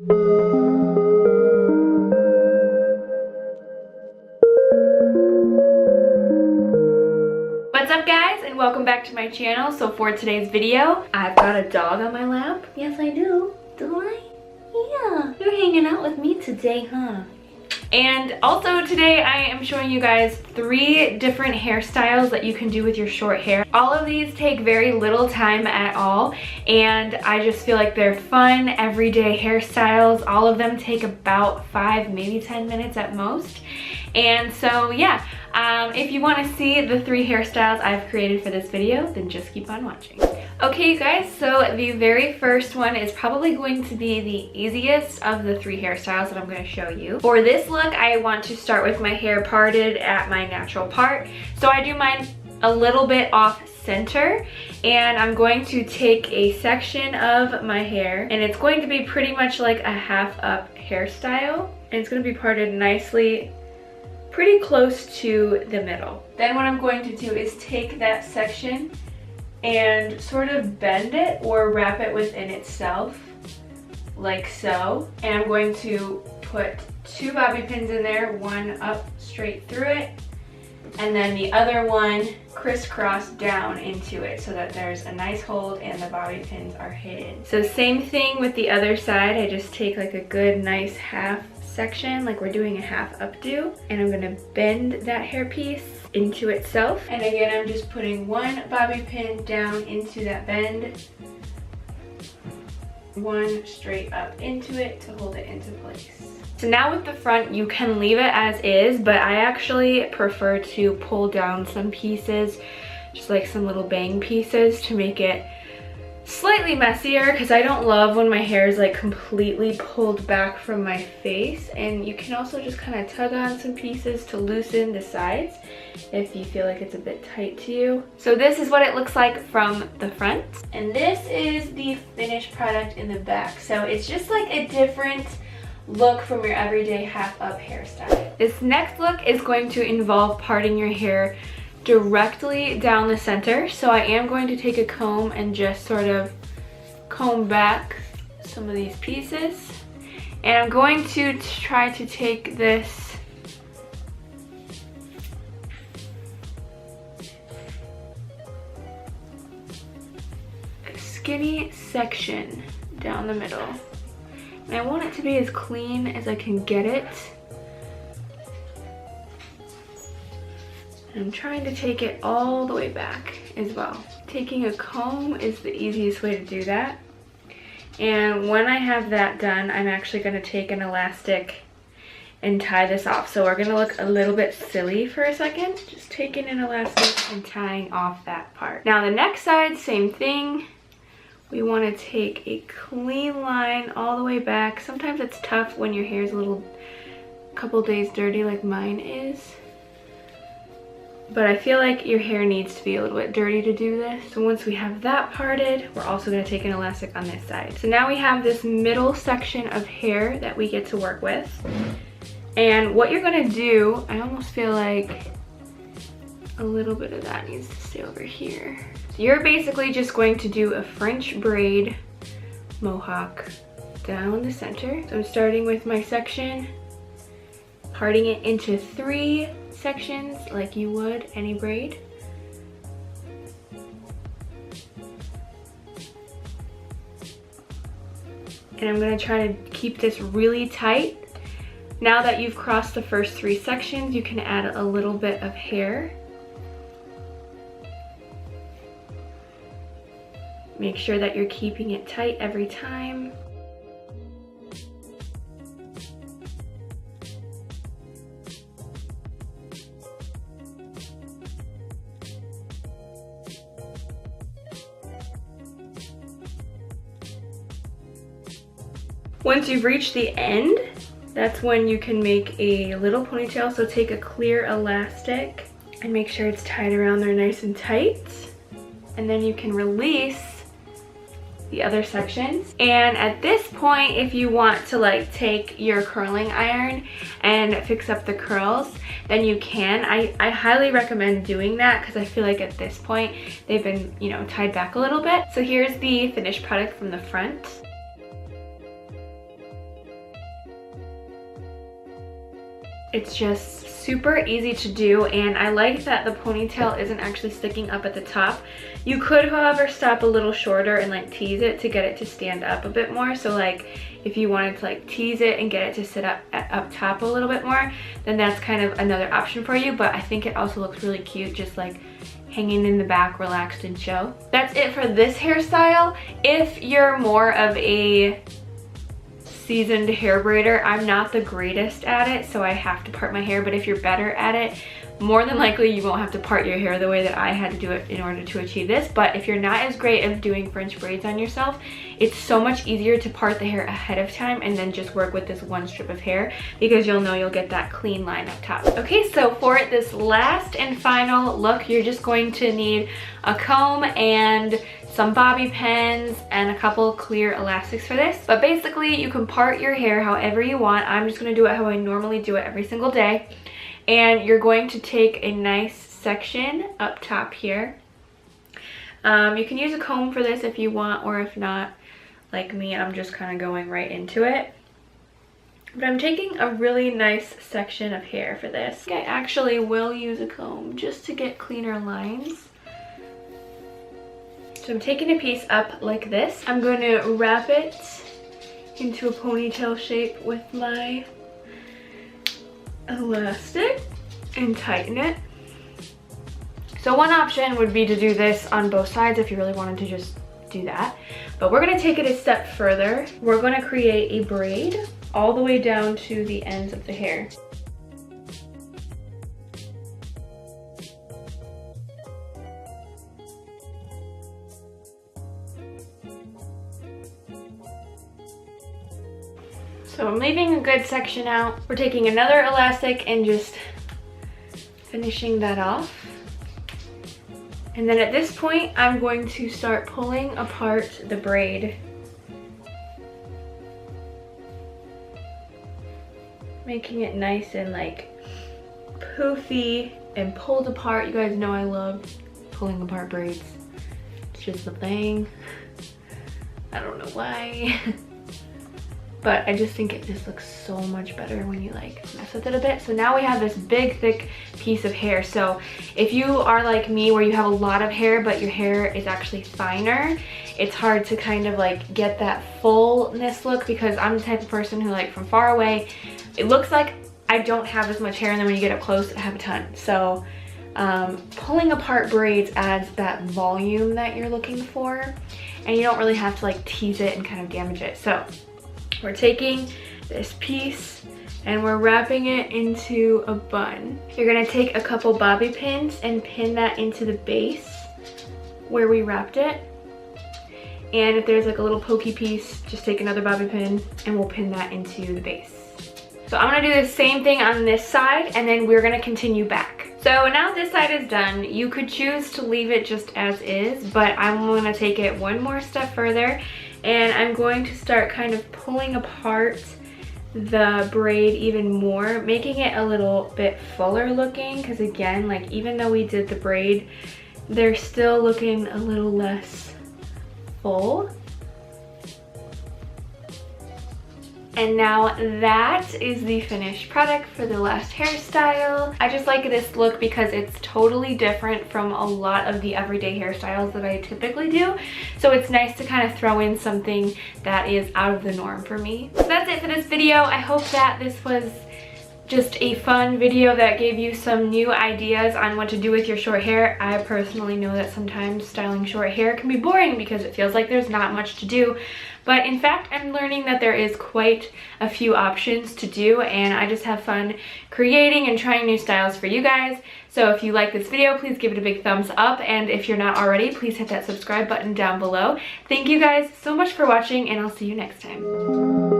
What's up guys, and welcome back to my channel. So for today's video, I've got a dog on my lap. Yes I do, don't I? Yeah, you're hanging out with me today, huh? And also today I am showing you guys 3 different hairstyles that you can do with your short hair. All of these take very little time at all, and I just feel like they're fun, everyday hairstyles. All of them take about 5, maybe 10 minutes at most. And so yeah, if you want to see the 3 hairstyles I've created for this video, then just keep on watching. Okay you guys, so the very first one is probably going to be the easiest of the 3 hairstyles that I'm going to show you. For this look, I want to start with my hair parted at my natural part. So I do mine a little bit off center, and I'm going to take a section of my hair, and it's going to be pretty much like a half up hairstyle, and it's going to be parted nicely pretty close to the middle. Then what I'm going to do is take that section and sort of bend it or wrap it within itself like so, and I'm going to put 2 bobby pins in there, one up straight through it and then the other one crisscross down into it so that there's a nice hold and the bobby pins are hidden. So same thing with the other side. I just take like a good nice half section, like we're doing a half updo, and I'm gonna bend that hair piece into itself. And again, I'm just putting 1 bobby pin down into that bend, 1 straight up into it to hold it into place. So now with the front, you can leave it as is, but I actually prefer to pull down some pieces, just like some little bang pieces, to make it slightly messier, because I don't love when my hair is like completely pulled back from my face. And you can also just kind of tug on some pieces to loosen the sides if you feel like it's a bit tight to you. So this is what it looks like from the front, and this is the finished product in the back. So it's just like a different look from your everyday half up hairstyle. This next look is going to involve parting your hair directly down the center. So I am going to take a comb and just sort of comb back some of these pieces, and I'm going to try to take this skinny section down the middle, and I want it to be as clean as I can get it. I'm trying to take it all the way back as well. Taking a comb is the easiest way to do that. And when I have that done, I'm actually going to take an elastic and tie this off. So we're going to look a little bit silly for a second, just taking an elastic and tying off that part. Now the next side, same thing. We want to take a clean line all the way back. Sometimes it's tough when your hair is a couple days dirty like mine is. But I feel like your hair needs to be a little bit dirty to do this. So once we have that parted, we're also going to take an elastic on this side. So now we have this middle section of hair that we get to work with. And what you're going to do, I almost feel like a little bit of that needs to stay over here. So you're basically just going to do a French braid mohawk down the center. So I'm starting with my section, parting it into 3 sections like you would any braid. And I'm going to try to keep this really tight. Now that you've crossed the first 3 sections, you can add a little bit of hair. Make sure that you're keeping it tight every time. Once you've reached the end, that's when you can make a little ponytail. So take a clear elastic and make sure it's tied around there nice and tight. And then you can release the other sections. And at this point, if you want to like take your curling iron and fix up the curls, then you can. I highly recommend doing that because I feel like at this point they've been, you know, tied back a little bit. So here's the finished product from the front. It's just super easy to do, and I like that the ponytail isn't actually sticking up at the top. You could, however, stop a little shorter and like tease it to get it to stand up a bit more. So like if you wanted to like tease it and get it to sit up top a little bit more, then that's kind of another option for you. But I think it also looks really cute just like hanging in the back, relaxed and chill. That's it for this hairstyle. If you're more of a seasoned hair braider, I'm not the greatest at it, so I have to part my hair. But if you're better at it, more than likely you won't have to part your hair the way that I had to do it in order to achieve this. But if you're not as great at doing French braids on yourself, it's so much easier to part the hair ahead of time and then just work with this one strip of hair, because you'll know you'll get that clean line up top. Okay, so for this last and final look, you're just going to need a comb and some bobby pins and a couple clear elastics for this. But basically you can part your hair however you want. I'm just going to do it how I normally do it every single day. And you're going to take a nice section up top here. You can use a comb for this if you want, or if not, like me, I'm just kind of going right into it. But I'm taking a really nice section of hair for this. I actually will use a comb just to get cleaner lines. So I'm taking a piece up like this. I'm going to wrap it into a ponytail shape with my elastic and tighten it. So one option would be to do this on both sides if you really wanted to just do that. But we're going to take it a step further. We're going to create a braid all the way down to the ends of the hair. So I'm leaving a good section out. We're taking another elastic and just finishing that off. And then at this point, I'm going to start pulling apart the braid. Making it nice and like poofy and pulled apart. You guys know I love pulling apart braids. It's just the thing. I don't know why. But I just think it just looks so much better when you like mess with it a bit. So now we have this big thick piece of hair. So if you are like me where you have a lot of hair but your hair is actually finer, it's hard to kind of like get that fullness look, because I'm the type of person who like from far away, it looks like I don't have as much hair, and then when you get up close I have a ton. So pulling apart braids adds that volume that you're looking for, and you don't really have to like tease it and kind of damage it. So we're taking this piece and we're wrapping it into a bun. You're gonna take a couple bobby pins and pin that into the base where we wrapped it. And if there's like a little pokey piece, just take another bobby pin and we'll pin that into the base. So I'm gonna do the same thing on this side, and then we're gonna continue back. So now this side is done. You could choose to leave it just as is, but I'm gonna take it one more step further, and I'm going to start kind of pulling apart the braid even more, making it a little bit fuller looking, because again, like even though we did the braid, they're still looking a little less full. And now that is the finished product for the last hairstyle. I just like this look because it's totally different from a lot of the everyday hairstyles that I typically do. So it's nice to kind of throw in something that is out of the norm for me. So that's it for this video. I hope that this was just a fun video that gave you some new ideas on what to do with your short hair. I personally know that sometimes styling short hair can be boring because it feels like there's not much to do. But in fact, I'm learning that there is quite a few options to do, and I just have fun creating and trying new styles for you guys. So if you like this video, please give it a big thumbs up, and if you're not already, please hit that subscribe button down below. Thank you guys so much for watching, and I'll see you next time.